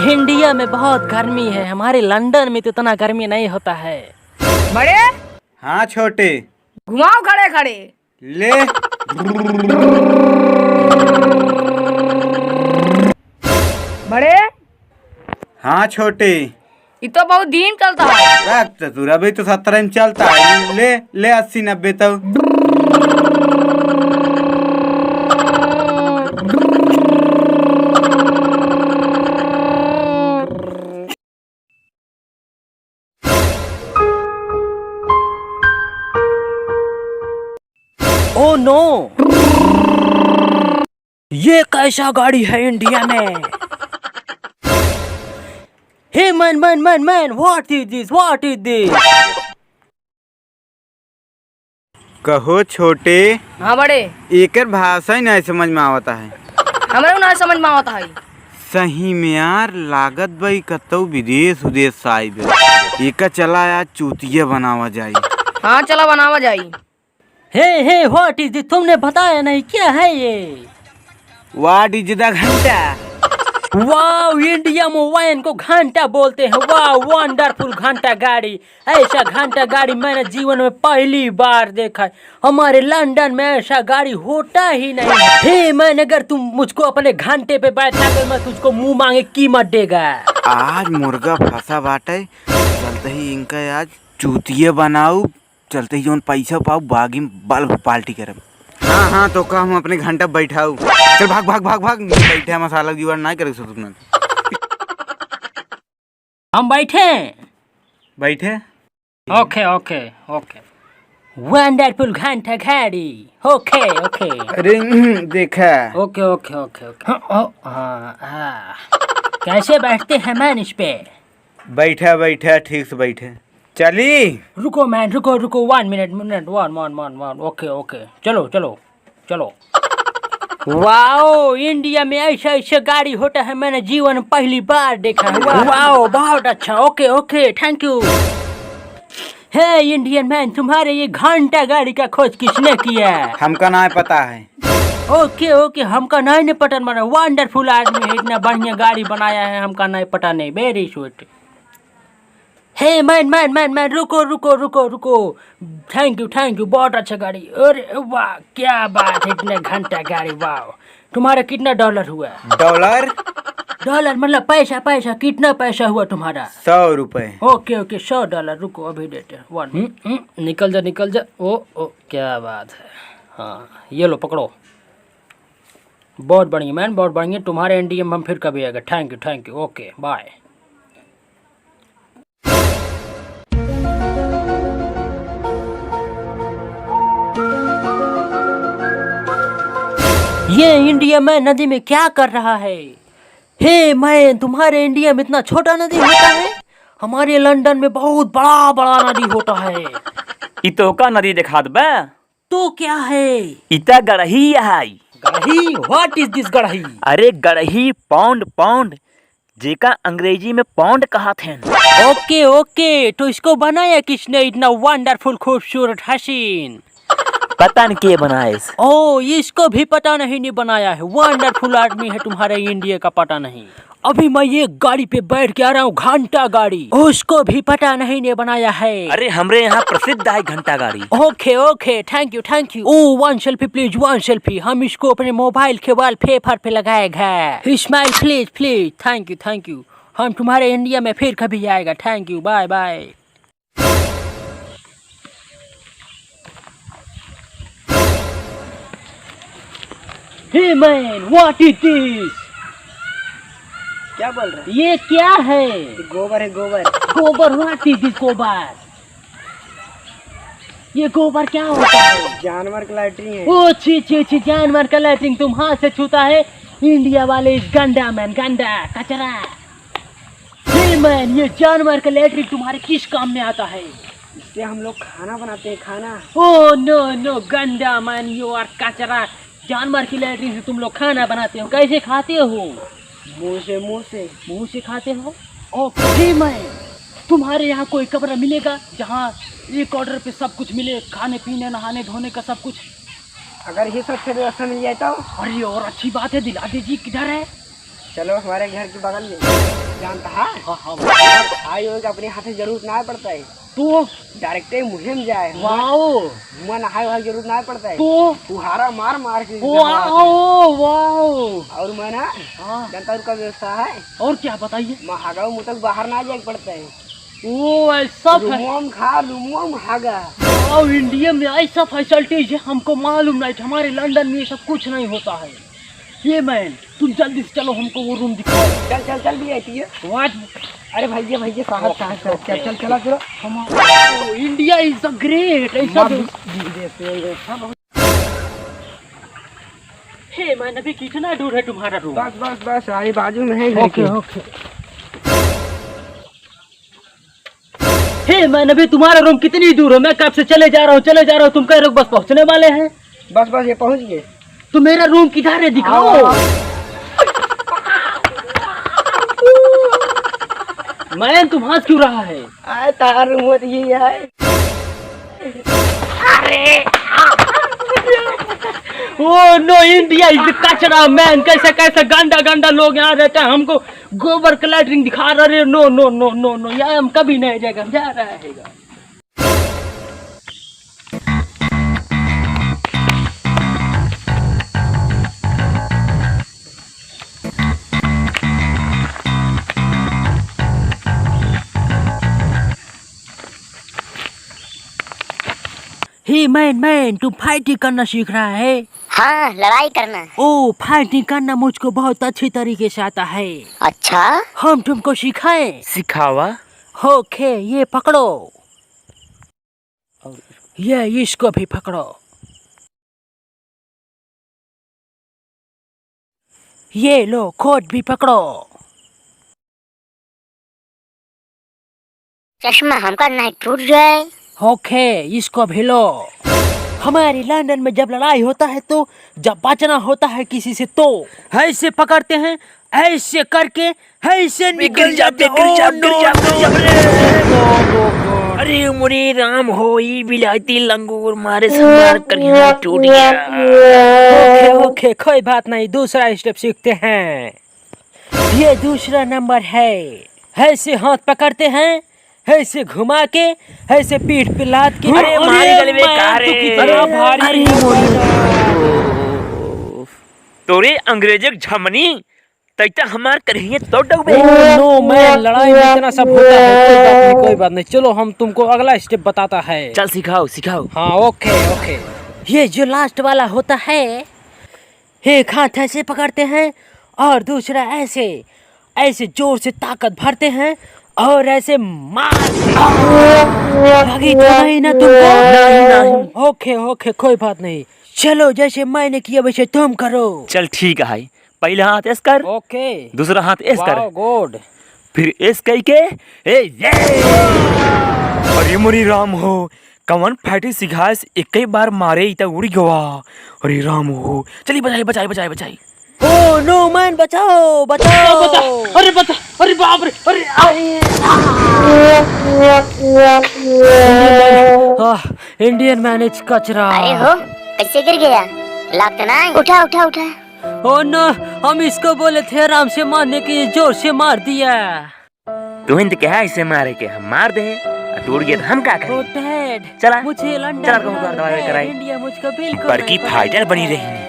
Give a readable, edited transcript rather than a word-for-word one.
India में बहुत गर्मी है, हमारे लंदन में तो इतना गर्मी नहीं होता है। बड़े हाँ छोटे, घुमाओ खड़े खड़े। ले। बड़े हाँ छोटे, ये तो बहुत दिन चलता है। चतुरा भी तो 70 में चलता है। ले ले 80-90 तक। ओ नो, ये कैसा गाड़ी है इंडिया में? Hey man, what is this? कहो छोटे, हाँ बड़े, एक भाषा ही नहीं समझ में आवता है। हमारे ना समझ में आता है। सही में यार, लागत भाई कतो विदेश उदेश साहिब एक चला यार चूतिया बनावा जाए। हाँ चला बनावा जाई। Hey what is this? तुमने बताया नहीं, क्या है ये? वाट इज द घंटा? वाह, इंडिया में वाइन को घंटा बोलते हैं। वाह, वंडरफुल घंटा गाड़ी। ऐसा घंटा गाड़ी मैंने जीवन में पहली बार देखा है। हमारे लंदन में ऐसा गाड़ी होता ही नहीं। हे मैन, अगर तुम मुझको अपने घंटे पे बैठा कर, मैं तुझको मुंह मांगे कीमत देगा। आज मुर्गा फंसा बाटे, चलते ही इनका आज चूतिया बनाऊ, चलते ही जोन पैसा पाऊ बागी बल्ब पार्टी करब। हाँ तो का हम अपने घंटा बैठाऊ। चल भाग बैठे मसाला जुगाड़ ना करे तुमने। हम बैठे। ओके। वंडरफुल घंटा गाड़ी। ओके। अरे देखा। ओके। कैसे बैठते हैं मैन इस पे? बैठा ठीक से बैठे। चली। रुको मैन, रुको 1 मिनट। ओके। चलो। वाओ, इंडिया में ऐसा गाड़ी होता है, मैंने जीवन में पहली बार देखा है। वाओ, बहुत अच्छा। Okay, thank you. Hey Indian man, तुम्हारे ये घंटा गाड़ी का खोज किसने किया? हमका ना पता है। ओके, हमका नहीं पता। माना वंडरफुल आदमी है, इतना बढ़िया गाड़ी बनाया है, हमका नहीं पता नहीं। Very sweet. हे मैन, रुको। थैंक यू, बहुत अच्छा गाड़ी। अरे वाह, क्या बात है, इतने घंटा गाड़ी। वाह, तुम्हारा कितना डॉलर हुआ? डॉलर मतलब पैसा। कितना पैसा हुआ तुम्हारा? 100 रुपए। ओके, $100। रुको अभी देते। 1 निकल जा। ओ क्या बात है। हाँ, ये लो पकड़ो। बहुत बढ़िया मैन, बहुत बढ़िया। तुम्हारे इंडिया में हम फिर कभी आएगा। Thank you. Okay, bye. ये इंडिया में नदी में क्या कर रहा है? हे मैन, तुम्हारे इंडिया में इतना छोटा नदी होता है? हमारे लंदन में बहुत बड़ा नदी होता है। इतो का नदी दिखा दबे। तो क्या है? इता गड़ही है। गड़ही? व्हाट इज दिस गड़ही? अरे गड़ही पाउंड जेका अंग्रेजी में पाउंड कहते हैं। ओके, तो इसको बनाया किसने, इतना वंडरफुल खूबसूरत हसीन? पता नहीं के बनाए। ओ, इसको भी पता नहीं बनाया है। वंडरफुल आदमी है तुम्हारे इंडिया का, पता नहीं। अभी मैं ये गाड़ी पे बैठ के आ रहा हूँ, घंटा गाड़ी। उसको भी पता नहीं बनाया है। अरे हमरे यहाँ प्रसिद्ध है घंटा गाड़ी। Okay, thank you. Oh, 1 selfie please, 1 selfie. हम इसको अपने मोबाइल के वॉलपेपर पे लगाएगा। Smile please. Thank you. हम तुम्हारे इंडिया में फिर कभी आएगा। Thank you, bye. Hey man, what is this? क्या बोल रहे? ये क्या है? गोबर है, गोबर। व्हाट इज दिस गोबर? ये गोबर क्या होता है? जानवर का लैट्रिन है। ओ छी, जानवर का लैट्रिन तुम हाथ से छूता है? इंडिया वाले इस गंदा कचरा। हे मैन, ये जानवर का लैट्रिन तुम्हारे किस काम में आता है? इससे हम लोग खाना बनाते हैं, खाना। ओ नो, गंदा मैन, यू आर कचरा। जानवर की लैट्रिन से तुम लोग खाना बनाते हो? कैसे खाते हो? मुंह से खाते हो? ओके मैन, तुम्हारे यहाँ कोई कमरा मिलेगा जहाँ एक ऑर्डर पे सब कुछ मिले, खाने पीने नहाने धोने का सब कुछ? अगर ये सबसे व्यवस्था मिल जाए तो? अरे और अच्छी बात है, दिला दीजिए। किधर है? चलो हमारे घर के बगल में। जानता है हाँ हाँ भाई हो अपने हाथ से जरूरत ना पड़ता है, तो डायरेक्ट मुहिम जाए वाओ मन नहाए वहाए जरूरत ना पड़ता है, तो फुहारा मार मार के वाओ वाओ और मैं ना हाँ जनता का व्यवस्था है, और क्या बताइए? महागाओ मुतक बाहर ना जाए पड़ता है, ओ ऐसा रूमों खा रूमों हागा। वाओ, इंडिया में ऐसा फैसिलिटीज है, हमको मालूम नहीं था। हमारे लंदन में ये सब कुछ नहीं होता है। ये मैन तुम जल्दी से चलो, हमको वो रूम दिखाओ। चल चल चल भी आती है। व्हाट? अरे भैया भैया साहब साहब साहब, चल चल चला चलो। हम इंडिया इज द ग्रेट ऐसा हे मैन, अभी कितना दूर है तुम्हारा रूम? बस बस बस आई बाजू में है घर के। ओके हे मैन, अभी तुम्हारा रूम कितनी दूर है? मैं कब से चले जा रहा हूँ, तुम कह रहे हो बस पहुंचने वाले हैं। बस बस ये पहुंच गए। तो मेरा रूम किधर है, दिखाओ। मैन तुम हंस क्यों रहा है? आए तारा रूम हो तो ये है। ओ नो, इंडिया इज कचरा मैन। कैसे कैसे गंदा गंदा लोग यहाँ रहते हैं, हमको गोबर का लैटरिन दिखा रहे। No no no no no, यहाँ हम कभी नहीं जाएगा, हम जा रहा है। हे मैन तू फाइटिंग करना सीख रहा है? हाँ, लड़ाई करना। ओ, फाइटिंग करना मुझको बहुत अच्छी तरीके से आता है। अच्छा, हम तुमको सिखाएं? सिखावा। ओके, ये पकड़ो, ये इसको भी पकड़ो, ये लो कोट भी पकड़ो। चश्मा हमका नहीं टूट जाए। ओके, इसको भी लो। हमारे लंदन में जब लड़ाई होता है तो जब बचना होता है किसी से तो ऐसे पकड़ते हैं, ऐसे करके ऐसे निकल जाते हैं। अरे मुरे राम हो, ये बिलायती लंगूर मारे से मार कर यहाँ टूट गया। ओके ओके, कोई बात नहीं, दूसरा स्टेप सीखते हैं। ये दूसरा नंबर है। ऐसे हाथ पकड़ते हैं, ऐसे घुमा के, ऐसे पीठ पे लाद के। अरे मारी गले में कारे। कितना भारी तोरे अंग्रेजक झमनी तैता हमार करिए तो डगबे। नो मैन, लड़ाई में इतना सब होता है। कोई बात नहीं, चलो हम तुमको अगला स्टेप बताता है। चल सिखाओ सिखाओ। हाँ ओके ओके, ये जो लास्ट वाला होता है, एक हाथ ऐसे पकड़ते हैं और दूसरा ऐसे, ऐसे जोर से ताकत भरते हैं और ऐसे मार। लगी तो नहीं ना तुमको? नहीं। ओके ओके, कोई बात नहीं, चलो जैसे मैंने किया वैसे तुम करो। चल ठीक है, पहला हाथ ऐस कर, ओके, दूसरा हाथ ऐस कर, गुड, फिर ऐस कई के ये। अरे मुरी राम हो, कवन फाइटिंग सिखाए एक ही बार मारे इतना उड़ गया। अरे राम हो, चलिए बचाई बचाई बचाई बचाई। ओ नो मैन, बचाओ बचाओ। अरे बचा, अरे बाप रे, अरे इंडियन मैन इज कचरा। अरे हो, कैसे गिर गया? लगता नहीं। उठा उठा उठा। ओ नो, हम इसको बोले थे आराम से मारने के, जोर से मार दिया। तू हिंद क्या इसे मारे के हम मार दे, टूट गया तो हम क्या करें? डैड, चला मुझे लंदन चला कहूँ दवाई कराई। इंडिया मुझको बिल्कुल बड़की नहीं फाइटर पसंद बनी है। रही।